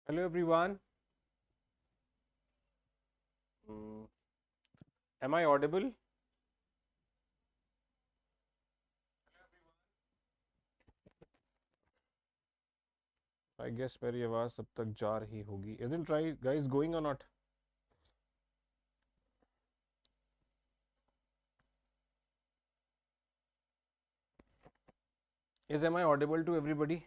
Hello everyone. Mm, am I audible? I guess मेरी आवाज अब तक जा रही होगी. Isn't right guys going or not? Am I audible to everybody?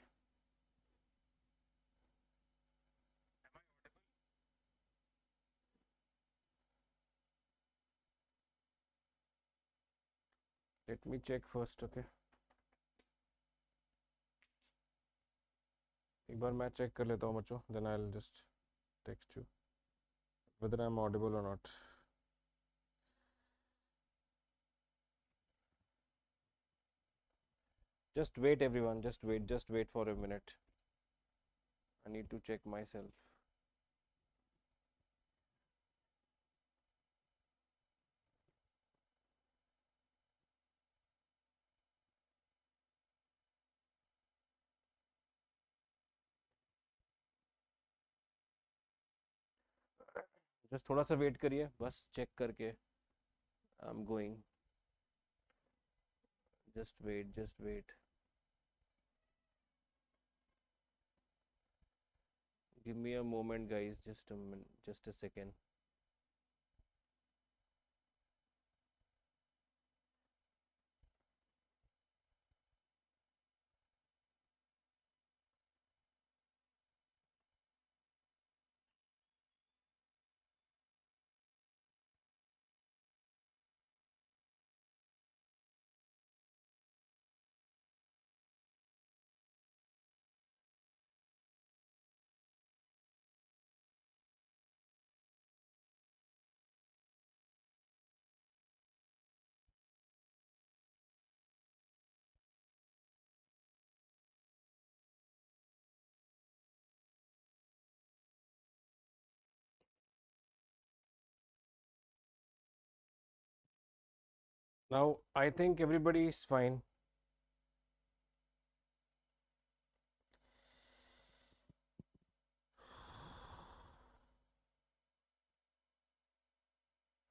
Let me check first, okay? एक बार मैं check कर लेता हूँ बच्चों. Then I'll just text you whether I'm audible or not. Just wait everyone. Just wait. Just wait for a minute. I need to check myself. Just थोड़ा सा wait करिए. बस check करके. I'm going. Just wait. Just wait. Give me a moment, guys. Just a minute. Just a second. Now, I think everybody is fine.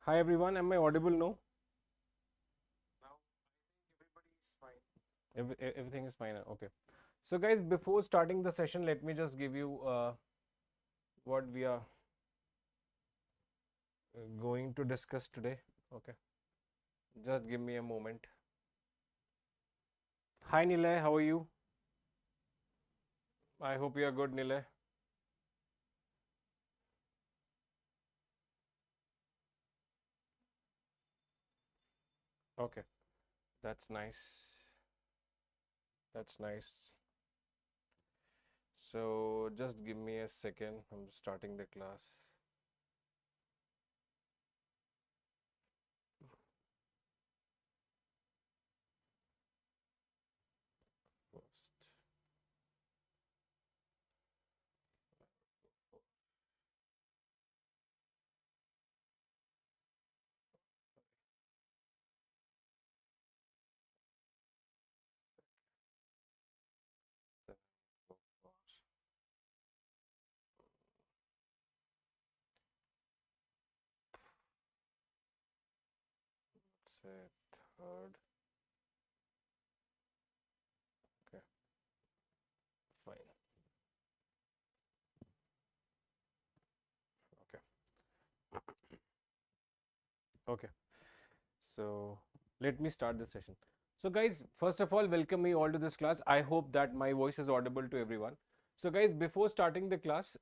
Hi everyone, am I audible now? Now, I think everybody is fine. Everything is fine. Okay. So, guys, before starting the session, let me just give you what we are going to discuss today. Okay. Just give me a moment. Hi, Nilay, how are you? I hope you are good, Nilay. Okay. That's nice. That's nice. So, just give me a second. I'm starting the class. First. Say third. Okay, fine. Okay. Okay. So let me start the session. So guys, first of all, welcome you all to this class. I hope that my voice is audible to everyone. So guys, before starting the class,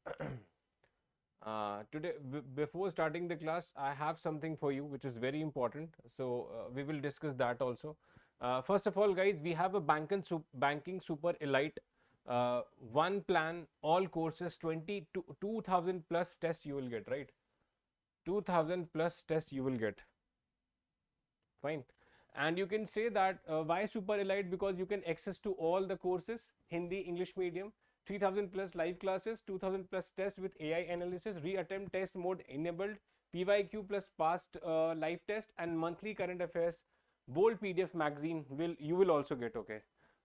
before starting the class, I have something for you which is very important. So we will discuss that also. First of all, guys, we have a banking super elite one plan, all courses, 2,000 plus test you will get, right? 2,000 plus test you will get. Fine. And you can say that why super elite, because you can access to all the courses, Hindi, English medium, 3,000 plus live classes, 2,000 plus test with AI analysis, re-attempt test mode enabled, PYQ plus past live test, and monthly current affairs bold PDF magazine you will also get. Okay,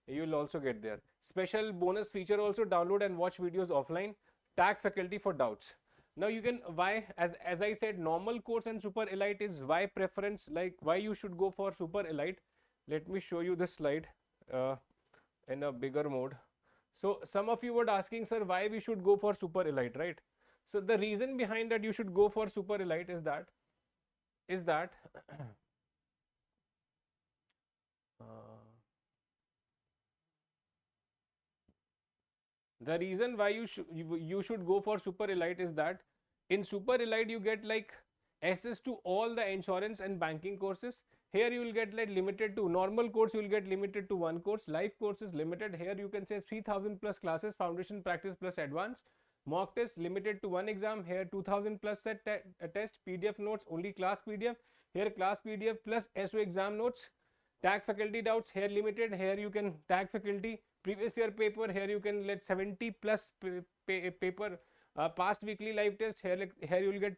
you will also get there. Special bonus feature also, download and watch videos offline, Tag faculty for doubts. Now you can, why, as I said, normal course and super elite is why preference, like why you should go for super elite. Let me show you this slide uh, in a bigger mode. So some of you were asking, sir, why we should go for super elite, right? So the reason behind that you should go for super elite is that uh, the reason why you should go for super elite is that in super elite you get like access to all the insurance and banking courses. Here you will get like limited to normal course, you will get limited to one course. Life course is limited. Here you can say 3000 plus classes, foundation, practice plus advanced. Mock test limited to one exam. Here 2000 plus set test. PDF notes only class PDF. Here class PDF plus SO exam notes. Tag faculty doubts, here limited. Here you can tag faculty previous year paper. Here you can let 70 plus paper, past weekly live test. Here you will get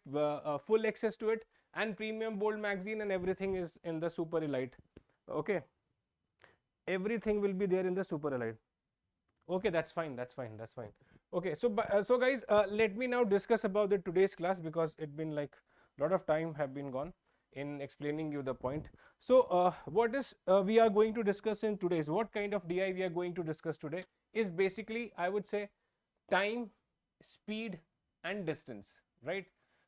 full access to it, and premium bold magazine, and everything is in the super elite. Okay, everything will be there in the super elite. Okay, that's fine, that's fine, that's fine. Okay, so guys, let me now discuss about the today's class, because it been like a lot of time have been gone in explaining you the point. So what is we are going to discuss in today's, what kind of DI we are going to discuss today is basically, I would say, time, speed and distance, right?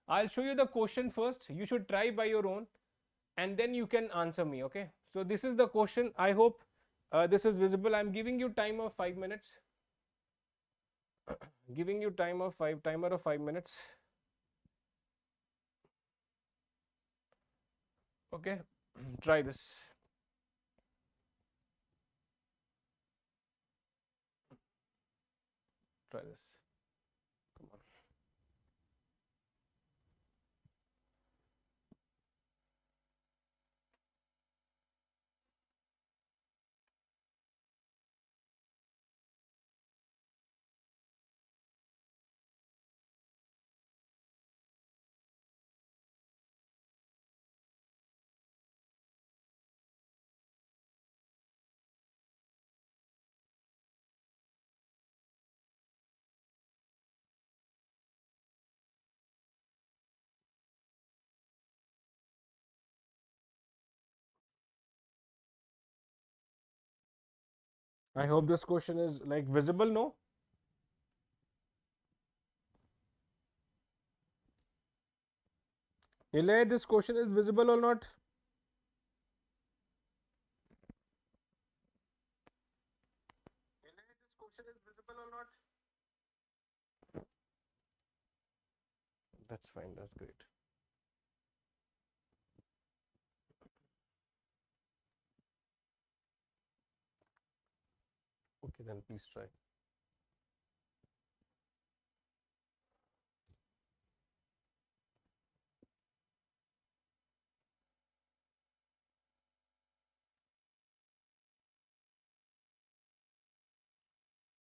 I'll show you the question first. You should try by your own and then you can answer me. Okay, so this is the question. I hope this is visible. I'm giving you time of 5 minutes. Giving you timer of 5 minutes. Okay, try this. Try this. Come on. I hope this question is like visible. No, Ilay, this question is visible or not? Ilay, this question is visible or not? That's fine. That's great. Okay, then please try.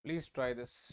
Please try this.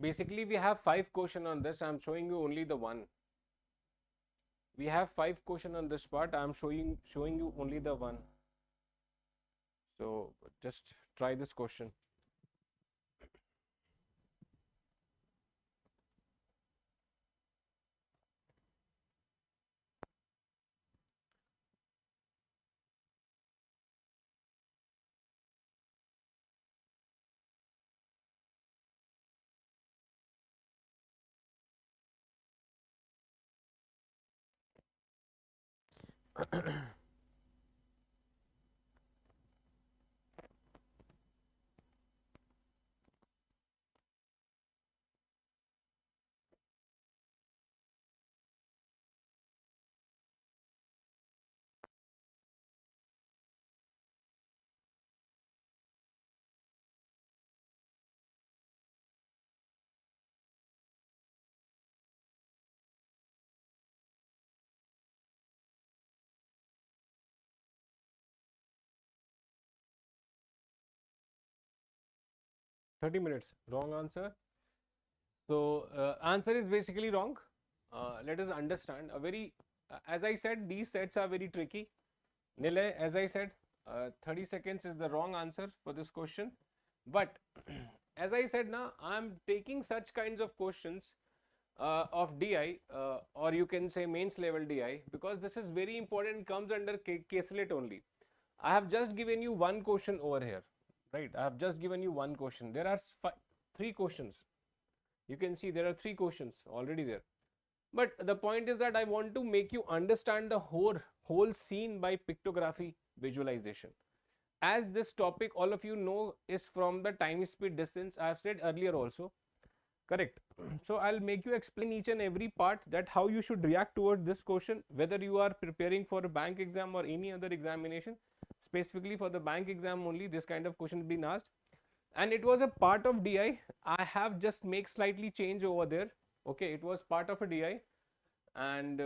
Basically, we have 5 questions on this. I'm showing you only the one. We have 5 questions on this part. I'm showing you only the one. So just try this question. 30 minutes. Wrong answer. So answer is basically wrong. Let us understand. As I said, these sets are very tricky. Nilay, as I said, 30 seconds is the wrong answer for this question. But as I said, now I'm taking such kinds of questions of DI, or you can say mains level DI, because this is very important, comes under caselet only. I have just given you one question over here, right? I have just given you one question. There are three questions. You can see there are three questions already there. But the point is that I want to make you understand the whole scene by pictography visualization. As this topic, all of you know, is from the time, speed, distance. I have said earlier also, correct? So I'll make you explain each and every part, that how you should react towards this question, whether you are preparing for a bank exam or any other examination. Specifically for the bank exam only, this kind of question been asked, and it was a part of DI. I have just make slightly change over there. Okay, it was part of a DI, and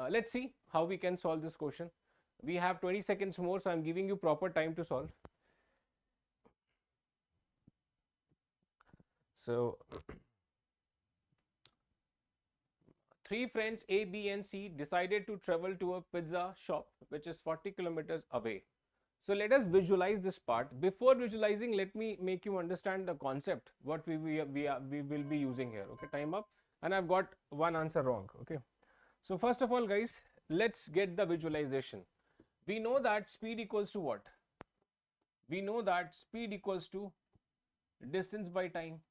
let's see how we can solve this question. We have 20 seconds more, so I'm giving you proper time to solve. So three friends A, B and C decided to travel to a pizza shop which is 40 kilometers away. So let us visualize this part. Before visualizing, let me make you understand the concept, what we will be using here. Okay, time up, and I've got one answer wrong. Okay, so first of all, guys, let's get the visualization. We know that speed equals to what? We know that speed equals to distance by time.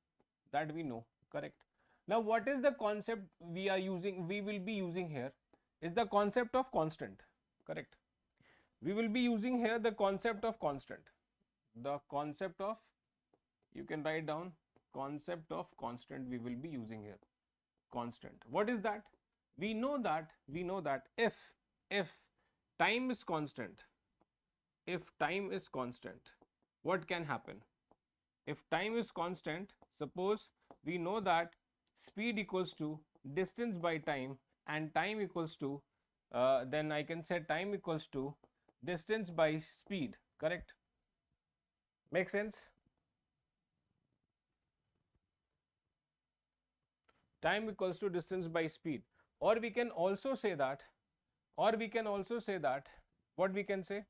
That we know, correct? Now, what is the concept we are using? We will be using here is the concept of constant, correct? We will be using here the concept of constant. The concept of, you can write down, concept of constant we will be using here. Constant. What is that? We know that if time is constant, what can happen? If time is constant, suppose we know that speed equals to distance by time, and time equals to, then I can say time equals to distance by speed, correct? Make sense? Time equals to distance by speed. Or we can also say that, what we can say?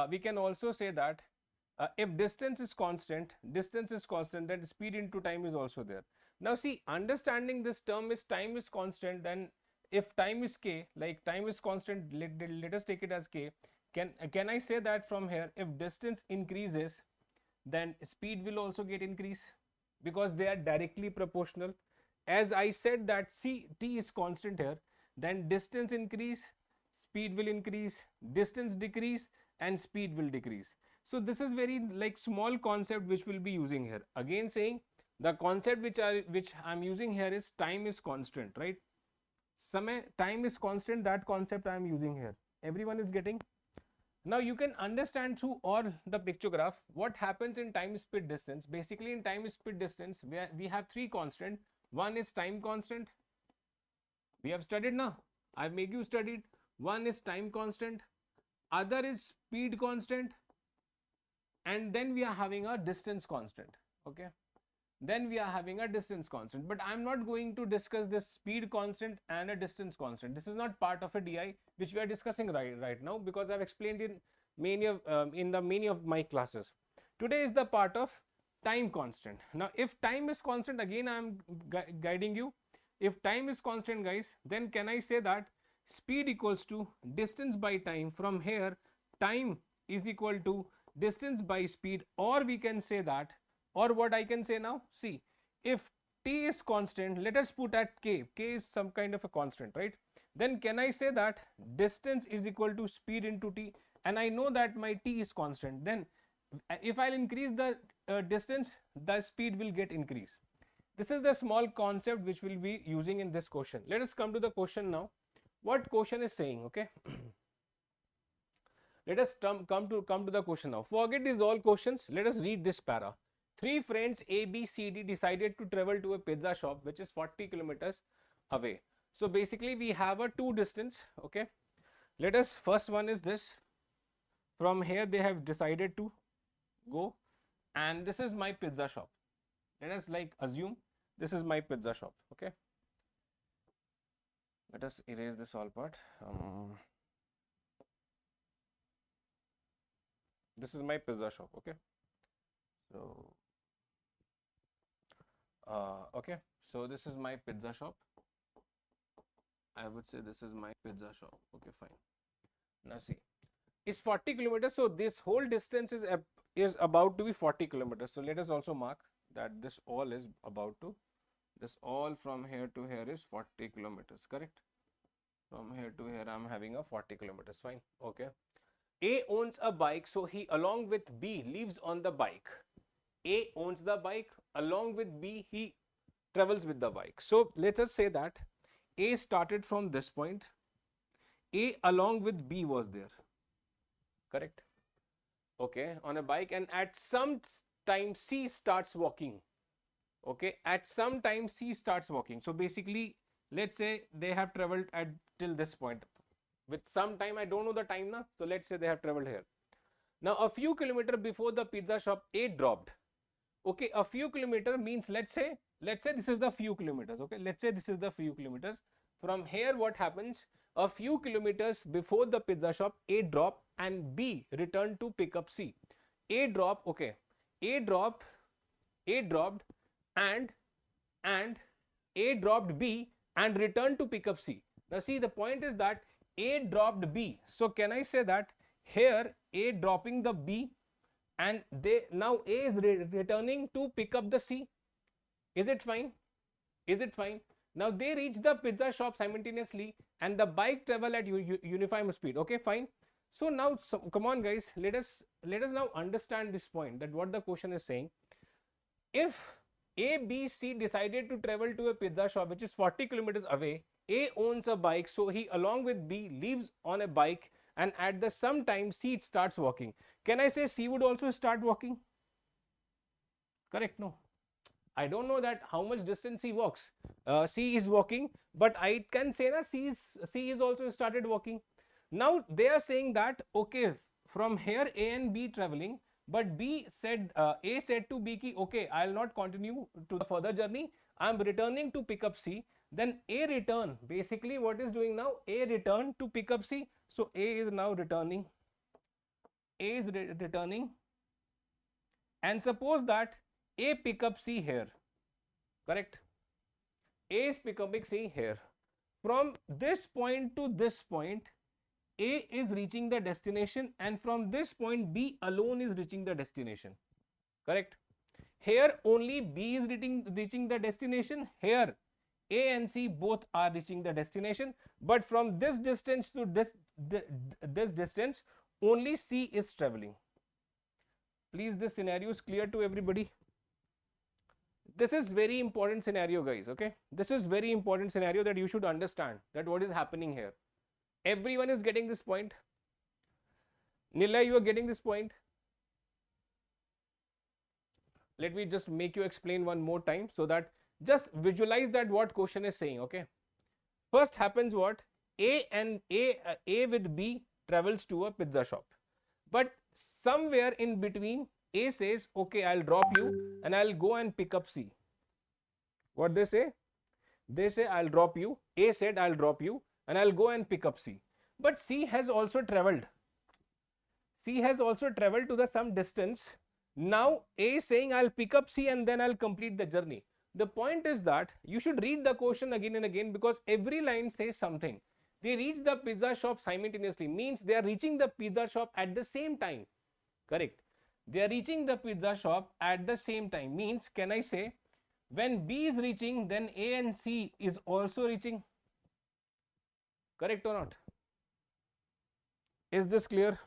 We can also say that if distance is constant, then speed into time is also there. Now see, understanding this term is time is constant, then if time is k, like time is constant, let us take it as k. Can I say that from here, if distance increases, then speed will also get increase, because they are directly proportional. As I said that t is constant here, then distance increase, speed will increase, distance decrease, and speed will decrease. So this is very like small concept which we'll be using here. Again saying, the concept which I'm using here is time is constant, right? Time is constant, that concept I am using here. Everyone is getting? Now you can understand through all the pictograph what happens in time, speed, distance. Basically in time, speed, distance, we have three constant. One is time constant. We have studied now. I make you studied. One is time constant. Other is speed constant. And then we are having a distance constant. Okay. Then we are having a distance constant. But I'm not going to discuss this speed constant and a distance constant. This is not part of a DI which we are discussing right now, because I've explained in many of my classes. Today is the part of time constant. Now, if time is constant, again I am guiding you. If time is constant, guys, then can I say that speed equals to distance by time? From here, time is equal to distance by speed, or we can say that, or what I can say now, see, if t is constant, let us put at k is some kind of a constant, right? Then can I say that distance is equal to speed into t, and I know that my t is constant. Then if I'll increase the distance, the speed will get increase. This is the small concept which we'll be using in this question. Let us come to the question now. What question is saying, okay? Let us come to the question now. Forget these all questions. Let us read this para. Three friends A, B, C, D decided to travel to a pizza shop which is 40 kilometers away. So basically we have a two distance, okay? Let us, first one is this. From here they have decided to go, and this is my pizza shop. Let us like assume this is my pizza shop. Okay, let us erase this all part. This is my pizza shop. Okay, so okay, so this is my pizza shop. I would say this is my pizza shop. Okay, fine. Now see, it's 40 kilometers. So this whole distance is about to be 40 kilometers. So let us also mark that this all is about to, this all from here to here is 40 kilometers, correct? From here to here, I'm having a 40 kilometers, fine. Okay. A owns a bike, so he along with B lives on the bike. A owns the bike, along with B, he travels with the bike. So let's just say that A started from this point. A along with B was there, correct? Okay, on a bike, and at some time C starts walking. Okay, at some time C starts walking. So basically, let's say they have traveled at till this point. With some time, I don't know the time now. So let's say they have traveled here. Now a few kilometers before the pizza shop, A dropped. Okay, a few kilometers means let's say this is the few kilometers. Okay, let's say this is the few kilometers. From here, what happens? A few kilometers before the pizza shop, A dropped and B returned to pick up C. A dropped, okay. A dropped and A dropped B and returned to pick up C. Now see, the point is that A dropped B. So can I say that here A dropping the B and now A is returning to pick up the C? Is it fine? Is it fine? Now they reach the pizza shop simultaneously and the bike travel at uniform speed. Okay, fine. So now, come on guys, let us now understand this point, that what the question is saying. If A, B, C decided to travel to a pizza shop which is 40 kilometers away, A owns a bike, so he along with B lives on a bike, and at the some time C starts walking. Can I say C would also start walking? Correct? No. I don't know that how much distance C walks. C is walking, but I can say that C is also started walking. Now they are saying that okay, from here A and B traveling, but B said A said to B ki okay, I'll not continue to the further journey. I'm returning to pick up C. Then A return. Basically, what is doing now? A return to pick up C. So A is now returning. A is returning. And suppose that A pick up C here. Correct? A is pick up C here. From this point to this point, A is reaching the destination, and from this point B alone is reaching the destination. Correct? Here only B is reaching the destination. Here A and C both are reaching the destination, but from this distance to this distance only C is traveling. Please, this scenario is clear to everybody. This is very important scenario, guys. Okay, this is very important scenario that you should understand that what is happening here. Everyone is getting this point. Nilay, you are getting this point. Let me just make you explain one more time so that just visualize that what question is saying. Okay, first happens what? A with B travels to a pizza shop, but somewhere in between A says okay, I'll drop you and I'll go and pick up C. What they say? They say I'll drop you. A said I'll drop you and I'll go and pick up C. But C has also traveled. C has also traveled to the some distance. Now A is saying I'll pick up C and then I'll complete the journey. The point is that you should read the question again and again, because every line says something. They reach the pizza shop simultaneously, means they are reaching the pizza shop at the same time. Correct? They are reaching the pizza shop at the same time, means can I say when B is reaching, then A and C is also reaching. Correct or not? Is this clear?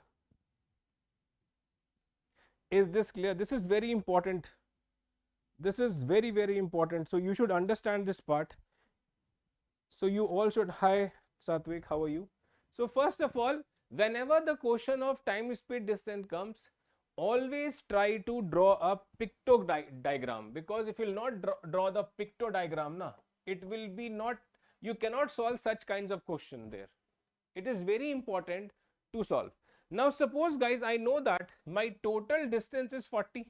Is this clear? This is very important. This is very, very important. So you should understand this part. So you all should, hi Satvik, how are you? So first of all, whenever the question of time, speed, distance comes, always try to draw a pictogram, because if you will not draw the pictogram, na, it will be not, you cannot solve such kinds of question there. It is very important to solve. Now suppose guys, I know that my total distance is 40.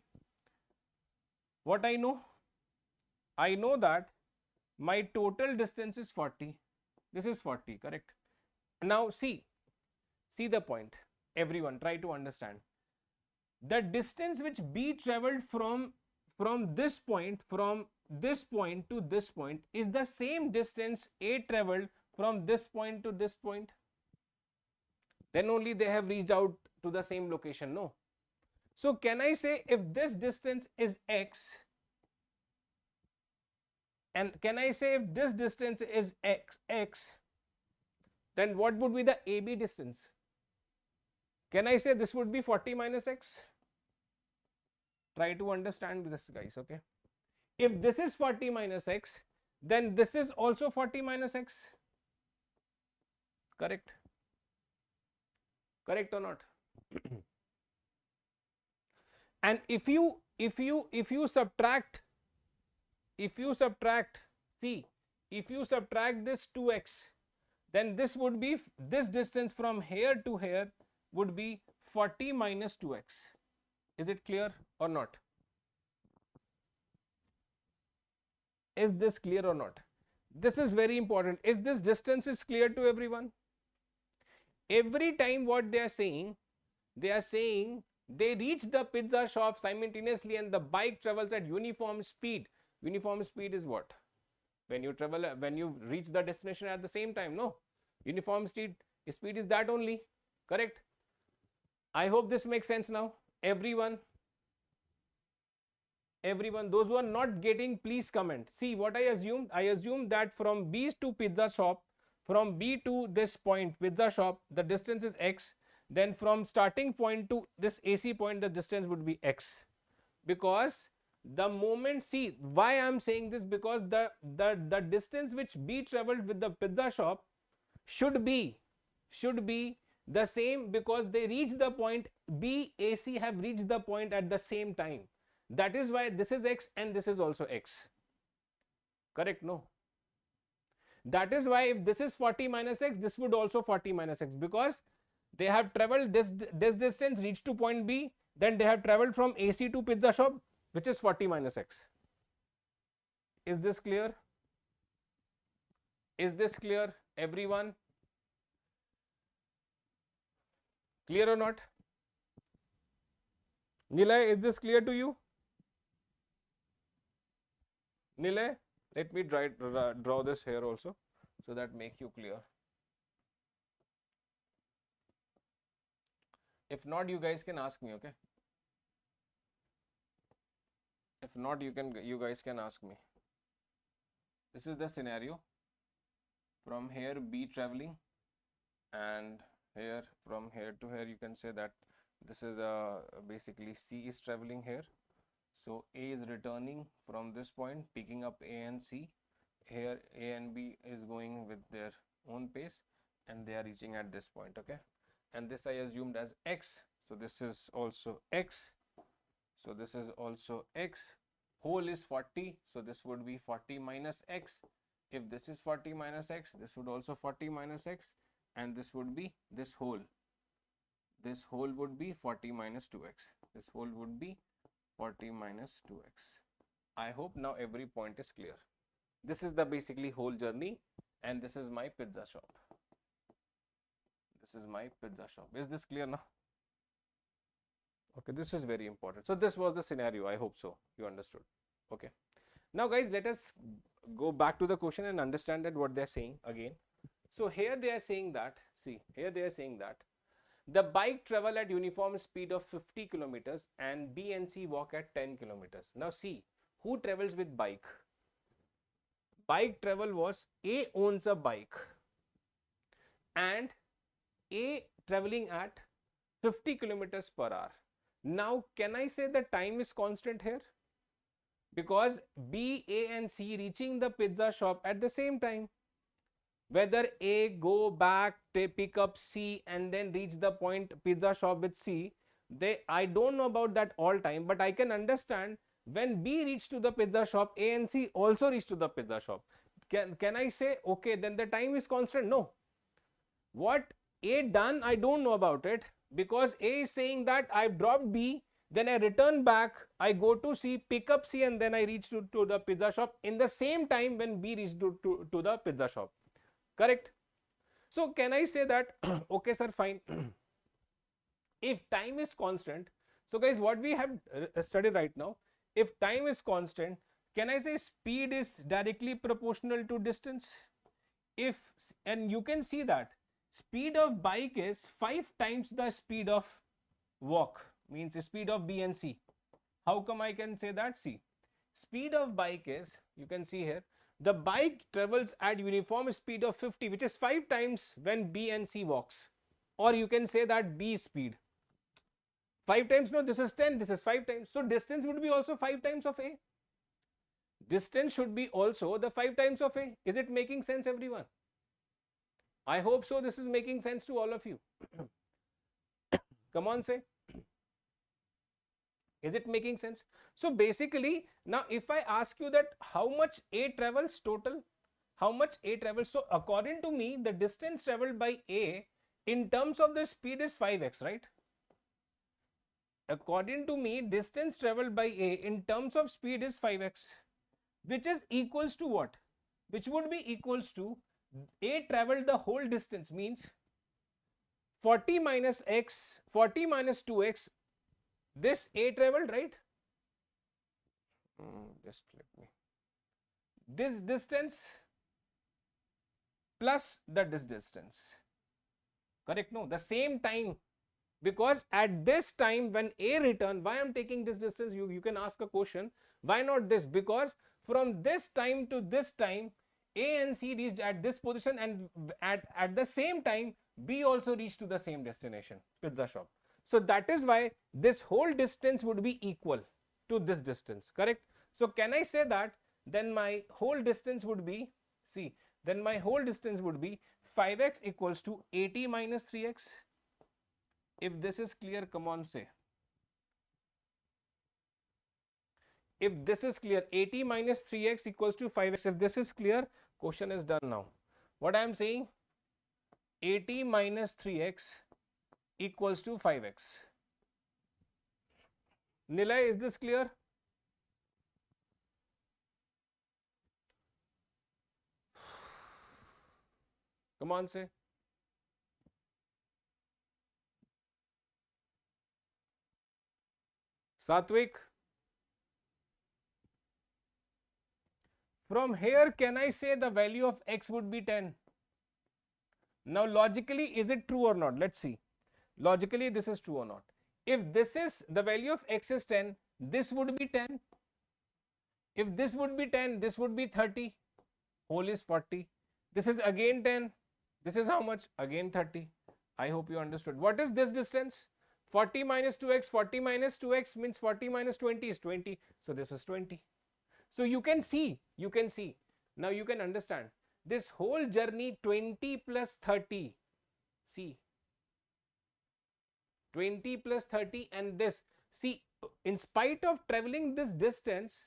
What I know? I know that my total distance is 40. This is 40, correct? Now see the point. Everyone try to understand. The distance which B traveled from this point to this point is the same distance A traveled from this point to this point. Then only they have reached out to the same location, no? So can I say if this distance is x, and can I say if this distance is x, then what would be the AB distance? Can I say this would be 40 minus x? Try to understand this, guys, okay? If this is 40 minus x, then this is also 40 minus x. Correct? Correct or not? And if you subtract, see, if you subtract this 2x, then this would be, this distance from here to here would be 40 minus 2x. Is it clear or not? Is this clear or not? This is very important. Is this distance is clear to everyone? Every time what they are saying they reach the pizza shop simultaneously and the bike travels at uniform speed. Uniform speed is what? When you travel, when you reach the destination at the same time, no? Uniform speed is that only, correct? I hope this makes sense now. Everyone, those who are not getting, please comment. See what I assumed. I assumed that from B to pizza shop, from B to this point pizza shop, the distance is x. Then from starting point to this AC point, the distance would be x. Because the moment, see why I am saying this, because the distance which B traveled with the pizza shop should be the same, because they reach the point, B, AC have reached the point at the same time. That is why this is x and this is also x. Correct? No. That is why if this is 40 minus x, this would also 40 minus x, because they have traveled this distance, reached to point B, then they have traveled from AC to pizza shop, which is 40 minus x. Is this clear? Is this clear, everyone? Clear or not? Nilay, is this clear to you? Nilay, let me draw this here also, so that make you clear. If not, you guys can ask me, okay? If not, you guys can ask me. This is the scenario. From here, B traveling, and here, from here to here, you can say that this is basically C is traveling here. So A is returning from this point, picking up A and C. Here A and B is going with their own pace, and they are reaching at this point, okay? And this I assumed as x, so this is also x, so this is also x. Whole is 40, so this would be 40 minus x. If this is 40 minus x, this would also 40 minus x, and this would be this whole. This whole would be 40 minus 2x. This whole would be 40 minus 2x. I hope now every point is clear. This is the basically whole journey, and this is my pizza shop. This is my pizza shop. Is this clear now? Okay, this is very important. So this was the scenario. I hope so you understood. Okay. Now guys, let us go back to the question and understand that what they are saying again. So here they are saying that, see, here they are saying that the bike travel at uniform speed of 50 kilometers and B and C walk at 10 kilometers. Now see, who travels with bike? Bike travel was A owns a bike and A traveling at 50 kilometers per hour. Now can I say the time is constant here? Because B, A and C reaching the pizza shop at the same time. Whether A go back, pick up C and then reach the point pizza shop with C, I don't know about that all time, but I can understand when B reach to the pizza shop, A and C also reach to the pizza shop. Can I say, okay, then the time is constant? No. What A done, I don't know about it, because A is saying that I've dropped B, Then I return back, I go to C, pick up C, and then I reach to the pizza shop in the same time when B reached to the pizza shop. Correct? So can I say that, okay sir, fine. If time is constant, so guys, what we have studied right now, if time is constant, can I say speed is directly proportional to distance? If, and you can see that speed of bike is 5 times the speed of walk, means the speed of B and C. How come I can say that? See, speed of bike is, you can see here, the bike travels at uniform speed of 50, which is 5 times when B and C walks, or you can say that B speed. 5 times, no, this is 10, this is 5 times. So distance would be also 5 times of A. Distance should be also the 5 times of A. Is it making sense, everyone? I hope so. This is making sense to all of you. Come on, say. Is it making sense? So basically, now if I ask you that how much A travels total, how much A travels, so according to me, the distance traveled by A in terms of the speed is 5x, right? According to me, distance traveled by A in terms of speed is 5x, which is equals to what? Which would be equals to A traveled the whole distance, means 40 minus x, 40 minus 2x, this A traveled, right? Just let me. This distance plus this distance. Correct? No, the same time. Because at this time when A returned, why I'm taking this distance? You can ask a question. Why not this? Because from this time to this time, A and C reached at this position, and at the same time, B also reached to the same destination, pizza shop. So that is why this whole distance would be equal to this distance, correct? So can I say that then my whole distance would be, see, then my whole distance would be 5x equals to 80 minus 3x. If this is clear, come on, say. If this is clear, 80 minus 3x equals to 5x. If this is clear, question is done now. What I am saying, 80 minus 3x equals to 5x. Nilay, is this clear? Come on, say. Satvik, from here can I say the value of x would be 10? Now logically, is it true or not? Let's see. Logically, this is true or not. If this is the value of x is 10, this would be 10. If this would be 10, this would be 30. Whole is 40. This is again 10. This is how much? Again 30. I hope you understood. What is this distance? 40 minus 2x, 40 minus 2x means 40 minus 20 is 20. So this is 20. So you can see, now you can understand this whole journey 20 plus 30. See, 20 plus 30 and this. See, in spite of traveling this distance,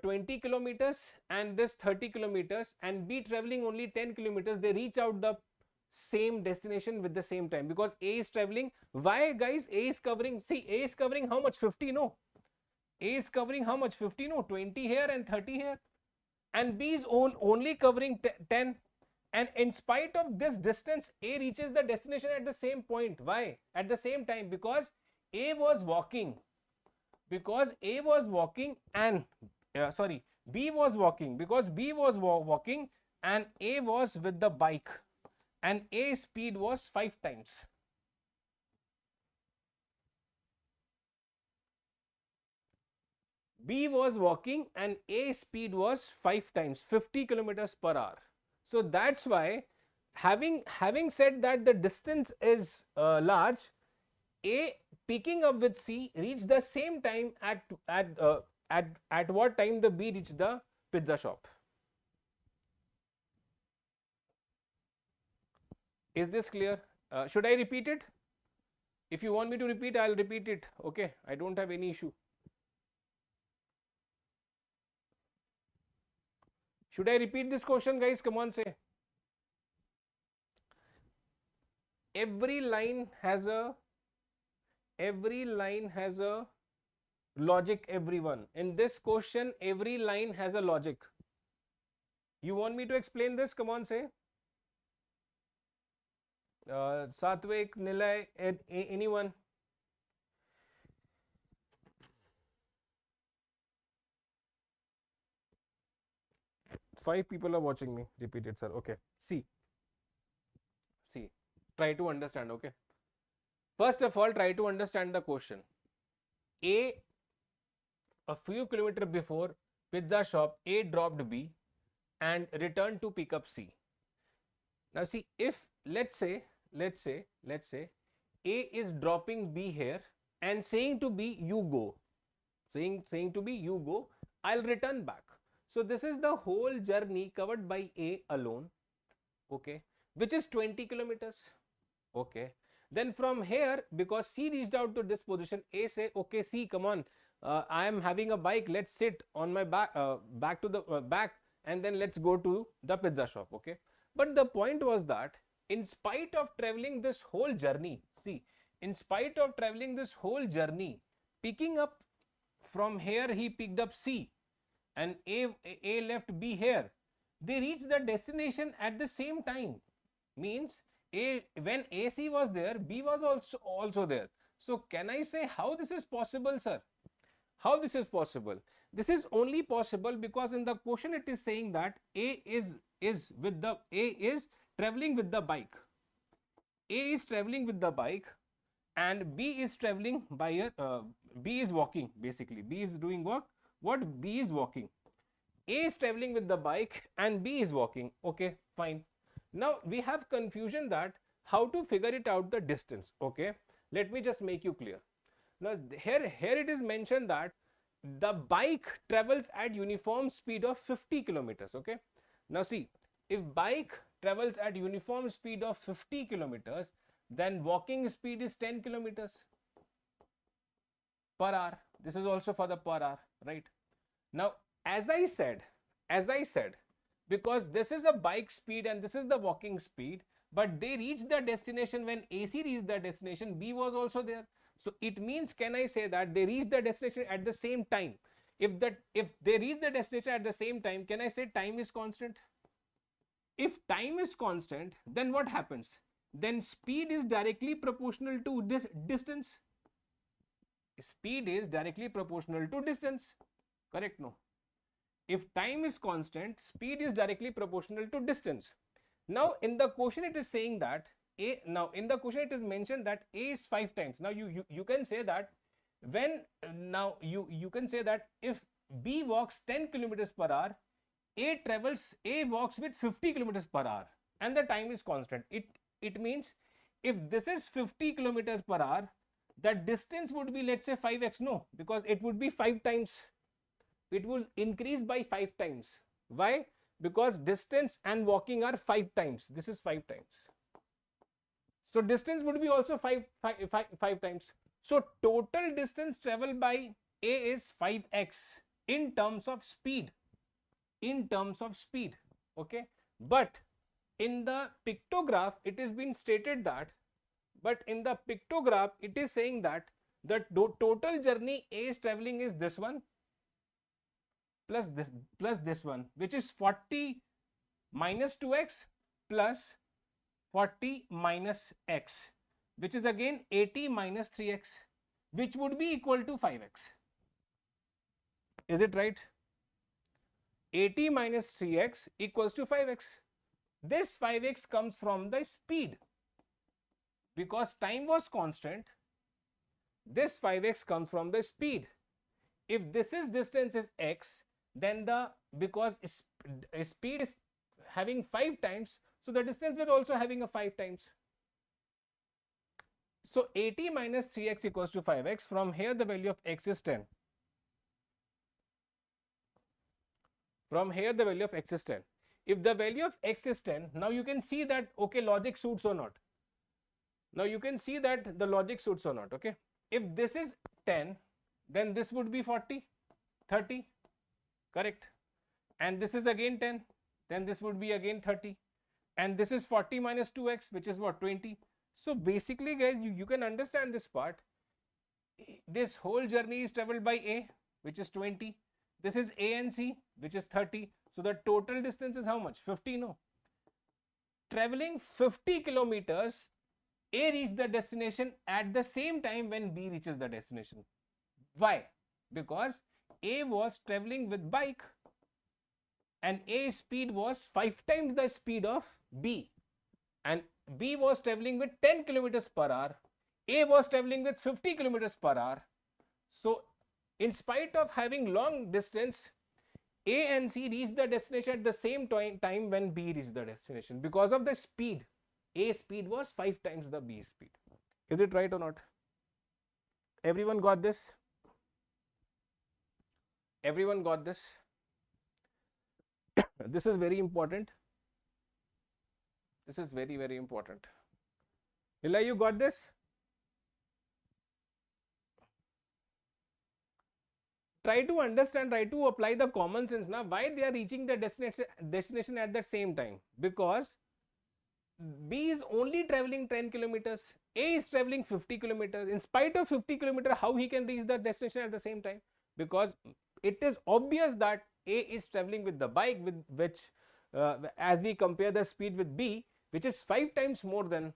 20 kilometers and this 30 kilometers and B traveling only 10 kilometers, they reach out the same destination with the same time, because A is traveling. Why, guys? A is covering, see, A is covering how much? 50, no? A is covering how much? 50, no? 20 here and 30 here. And B is only covering 10. And in spite of this distance, A reaches the destination at the same point. Why? At the same time, because A was walking. Because A was walking and, B was walking. Because B was walking and A was with the bike. And A speed was 5 times. B was walking and A speed was 5 times, 50 kilometers per hour. So that's why, having said that the distance is large, A picking up with C reached the same time at what time the B reached the pizza shop. Is this clear? Should I repeat it? If you want me to repeat, I'll repeat it. Okay, I don't have any issue. Should I repeat this question, guys? Come on, say. Every line has a every line has a logic, everyone. In this question, every line has a logic. You want me to explain this? Come on, say. Satvik, Nilay, anyone? Five people are watching me. Repeat it, sir. Okay. See. Try to understand, okay? First of all, try to understand the question. A few kilometers before, pizza shop A dropped B and returned to pick up C. Now see, if let's say A is dropping B here and saying to B, you go. Saying to B, you go, I'll return back. So this is the whole journey covered by A alone, okay, which is 20 kilometers, okay. Then from here, because C reached out to this position, A say, okay, C, come on, I am having a bike, let's sit on my back, back to the back, and then let's go to the pizza shop, okay. But the point was that in spite of traveling this whole journey, see, in spite of traveling this whole journey, picking up from here, he picked up C and A left B here. They reached the destination at the same time. Means when AC was there, B was also there. So can I say how this is possible, sir? How this is possible? This is only possible because in the question it is saying that A is traveling with the bike. A is traveling with the bike and B is traveling by a B is walking basically. B is doing what B is walking. A is traveling with the bike and B is walking. Okay, fine. Now we have confusion that how to figure it out the distance. Okay, let me just make you clear. Now here it is mentioned that the bike travels at uniform speed of 50 kilometers. Okay, now see, if bike travels at uniform speed of 50 kilometers, then walking speed is 10 kilometers per hour. This is also for the per hour, right? Now as I said, because this is a bike speed and this is the walking speed, but they reached the destination when AC reached the destination, B was also there. So it means, can I say that they reached the destination at the same time? If they reach the destination at the same time, can I say time is constant? If time is constant, then what happens? Then speed is directly proportional to this distance. Speed is directly proportional to distance. Correct? No. If time is constant, speed is directly proportional to distance. Now in the question it is saying that in the question it is mentioned that A is 5 times. Now you can say that when you can say that if B walks 10 kilometers per hour, A walks with 50 kilometers per hour and the time is constant. It means if this is 50 kilometers per hour, the distance would be, let's say, 5x. No, because it would be 5 times. It will increase by 5 times. Why? Because distance and walking are 5 times. This is 5 times. So distance would be also 5 times. So total distance traveled by A is 5x in terms of speed. Okay. But in the pictograph, it is been stated that, it is saying that the total journey A is traveling is this one plus this one, which is 40 minus 2x plus 40 minus x, which is again 80 minus 3x, which would be equal to 5x. Is it right? 80 minus 3x equals to 5x. This 5x comes from the speed. Because time was constant, this 5x comes from the speed. If this is distance is x, then because speed is having 5 times, so the distance will also having a 5 times. So 80 minus 3x equals to 5x. From here the value of x is 10. From here the value of x is 10. If the value of x is 10, now you can see that, okay, logic suits or not. Now you can see that the logic suits or not, okay. If this is 10, then this would be 40, 30, correct. And this is again 10, then this would be again 30. And this is 40 minus 2x, which is what, 20. So basically guys, you can understand this part. this whole journey is traveled by A, which is 20. This is A and C, which is 30. So the total distance is how much? 50, no. Traveling 50 kilometers, A reached the destination at the same time when B reaches the destination. Why? Because A was traveling with bike and A's speed was 5 times the speed of B, and B was traveling with 10 kilometers per hour. A was traveling with 50 kilometers per hour. So in spite of having long distance, A and C reached the destination at the same time when B reached the destination because of the speed. A speed was 5 times the B speed. Is it right or not? Everyone got this? Everyone got this? This is very important. This is very, very important. Nila, you got this? Try to understand, try to apply the common sense now. Why they are reaching the destination at the same time? Because B is only traveling 10 kilometers, A is traveling 50 kilometers. In spite of 50 kilometers, how he can reach the destination at the same time? Because it is obvious that A is traveling with the bike, with which as we compare the speed with B, which is 5 times more than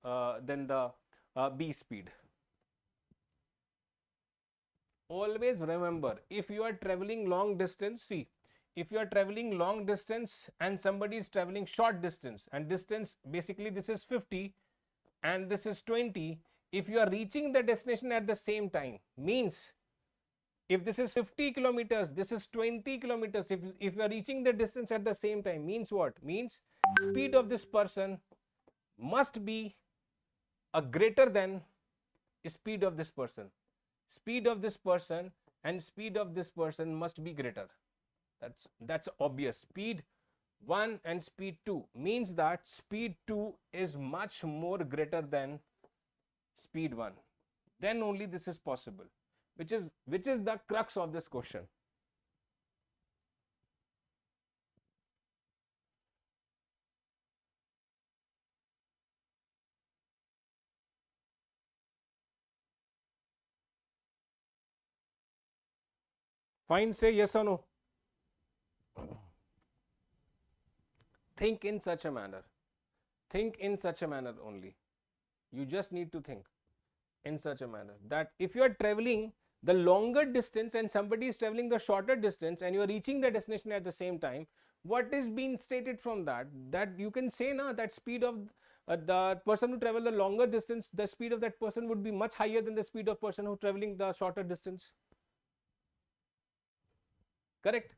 the B speed. Always remember, if you are traveling long distance, see, if you are traveling long distance and somebody is traveling short distance, and distance basically this is 50 and this is 20, if you are reaching the destination at the same time, means if this is 50 kilometers, this is 20 kilometers, if you are reaching the distance at the same time, means what? Means speed of this person must be a greater than speed of this person. Speed of this person and speed of this person must be greater. That's obvious. Speed 1 and speed 2 means that speed 2 is much more greater than speed 1. Then only this is possible, which is the crux of this question. Fine, say yes or no. Think in such a manner. Think in such a manner only. You just need to think in such a manner that if you are traveling the longer distance and somebody is traveling the shorter distance and you are reaching the destination at the same time, what is being stated from that? That you can say now that speed of the person who travel the longer distance, the speed of that person would be much higher than the speed of person who traveling the shorter distance. Correct?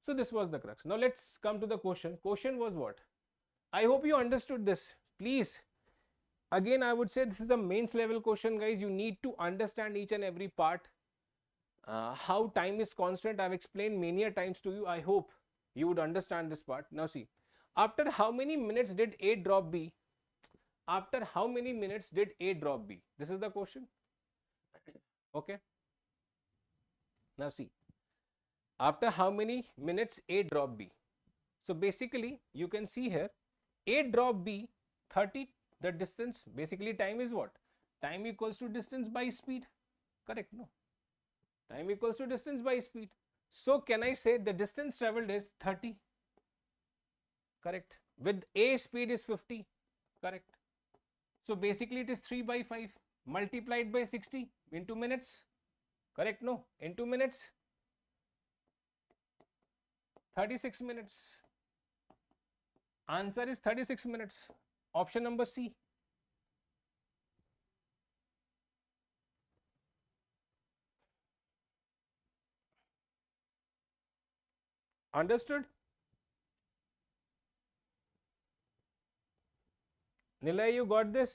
So this was the crux. Now let's come to the question. Question was what? I hope you understood this. Please, again I would say this is a mains level question, guys. You need to understand each and every part. How time is constant, I've explained many a times to you. I hope you would understand this part. Now see, after how many minutes did A drop B? After how many minutes did A drop B? This is the question. Okay. Now see, after how many minutes A drop B? So basically you can see here A drop B 30, the distance, basically time is what? Time equals to distance by speed. Correct? No. Time equals to distance by speed. So can I say the distance traveled is 30? Correct. With A speed is 50. Correct. So basically it is 3 by 5 multiplied by 60 into minutes. Correct? No. Into minutes. 36 minutes. Answer is 36 minutes. Option number C. Understood? Nilay, you got this?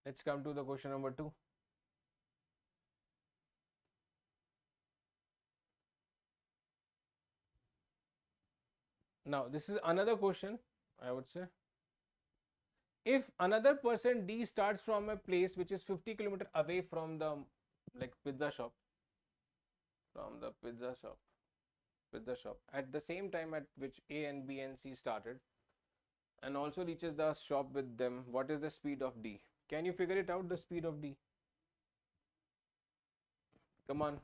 Let's come to the question number 2. Now, this is another question, I would say. if another person D starts from a place which is 50 kilometer away from the like pizza shop, from the pizza shop at the same time at which A and B and C started, and also reaches the shop with them, what is the speed of D? Can you figure it out, the speed of D? Come on.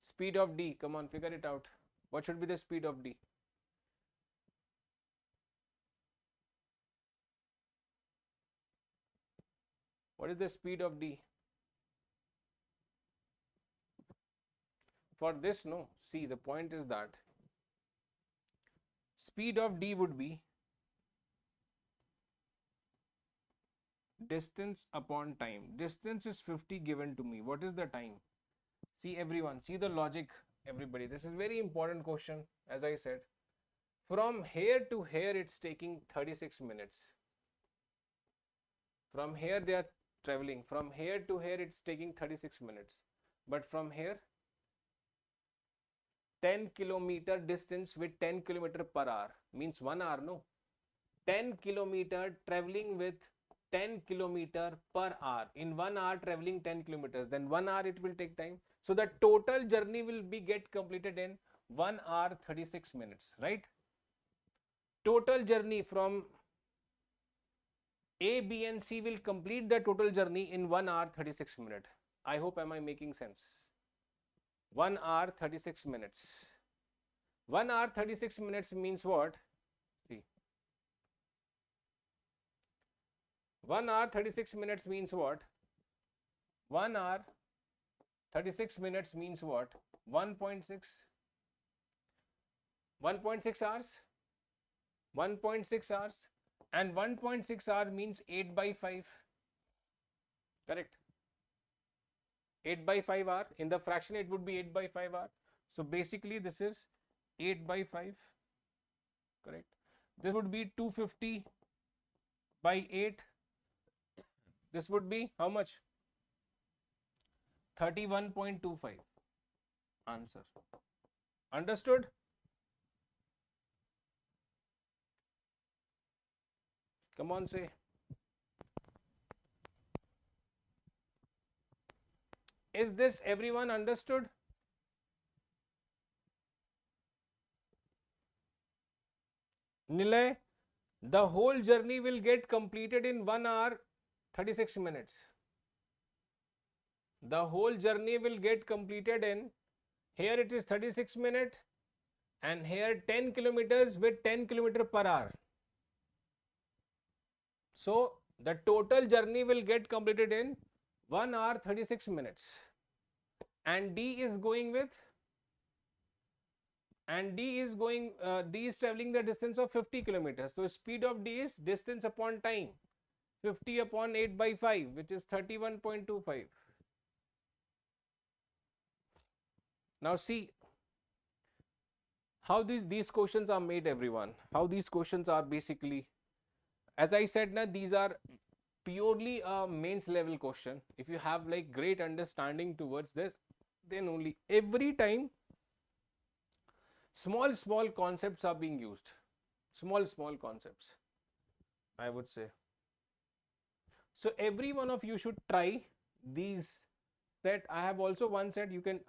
Speed of D, come on, figure it out. What should be the speed of D? What is the speed of D? For this, no. See, the point is that speed of D would be distance upon time. Distance is 50 given to me. What is the time? See everyone, see the logic, everybody. This is very important question, as I said. From here to here, it's taking 36 minutes. From here, they are traveling. From here to here, it's taking 36 minutes. But from here, 10 kilometer distance with 10 kilometer per hour means 1 hour, no? 10 kilometer traveling with 10 kilometer per hour. In 1 hour traveling 10 kilometers, then 1 hour it will take time. So the total journey will be get completed in 1 hour 36 minutes, right? Total journey from A, B and C will complete the total journey in 1 hour 36 minutes. I hope am I making sense? 1 hour 36 minutes. 1 hour 36 minutes means what? See. 1 hour 36 minutes means what? 1 hour 36 minutes means what? 1.6 hours. 1.6 hours. And 1.6 hour means 8 by 5. Correct. 8 by 5 hour. In the fraction, it would be 8 by 5 hour. So basically, this is 8 by 5. Correct. This would be 250 by 8. This would be how much? 31.25. Answer. Understood? Come on, say. Is this everyone understood? Nilay, the whole journey will get completed in 1 hour 36 minutes. The whole journey will get completed in, here it is 36 minutes and here 10 kilometers with 10 kilometer per hour. So the total journey will get completed in 1 hour 36 minutes. And D is going with, and D is traveling the distance of 50 kilometers. So speed of D is distance upon time. 50 upon 8 by 5, which is 31.25. Now see how these questions are made, everyone. How these questions are basically, as I said, now these are purely a mains level question. If you have like great understanding towards this, then only every time small concepts are being used. Small concepts, I would say. So every one of you should try these set. I have also one set. You can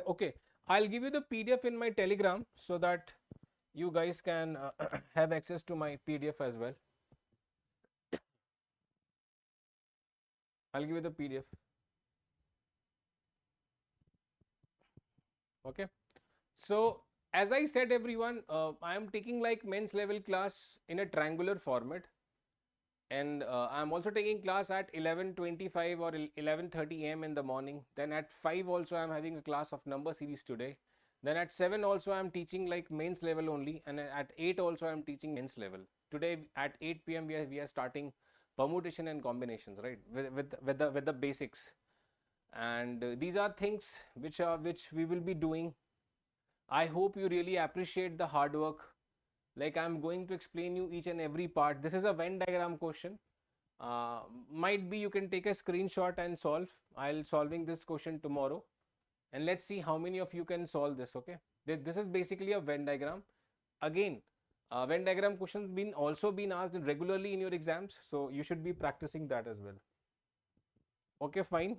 okay. I'll give you the PDF in my Telegram so that you guys can have access to my PDF as well. I'll give you the PDF. Okay. So as I said, everyone, I am taking like mains level class in a triangular format. And I'm also taking class at 11:25 or 11:30 am in the morning. Then at 5 also I'm having a class of number series today. Then at 7 also I'm teaching like mains level only, and at 8 also I'm teaching mains level. Today at 8 p.m. we are starting permutation and combinations, right? With the basics. And these are things which we will be doing. I hope you really appreciate the hard work. Like I'm going to explain you each and every part. This is a Venn diagram question. Might be you can take a screenshot and solve. I'll solving this question tomorrow. And let's see how many of you can solve this, okay? This is basically a Venn diagram. Again, Venn diagram questions been also been asked regularly in your exams, so you should be practicing that as well. Okay, fine.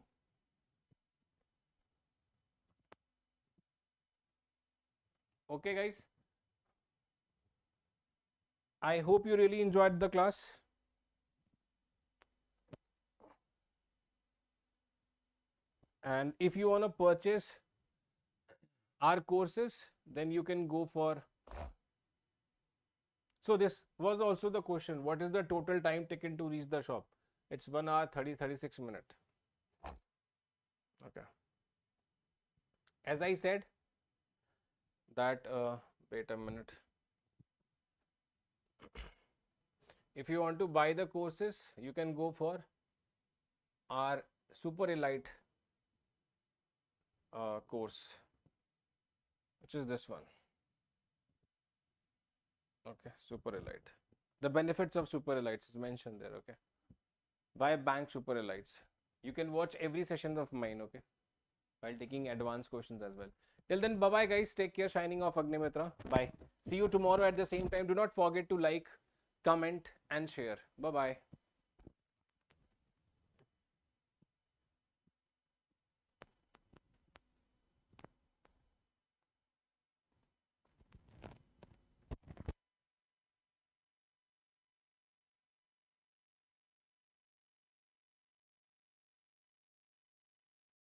Okay, guys. I hope you really enjoyed the class. And if you want to purchase our courses, then you can go for. So this was also the question. What is the total time taken to reach the shop? It's 1 hour 36 minutes. Okay. As I said that, wait a minute. If you want to buy the courses, you can go for our super elite course, which is this one. Okay, super elite. The benefits of super elites is mentioned there. Okay, why bank super elites? You can watch every session of mine. Okay, while taking advanced questions as well. Till then, bye bye, guys. Take care. Signing off, Agnimitra. Bye. See you tomorrow at the same time. Do not forget to like, comment, and share. Bye bye.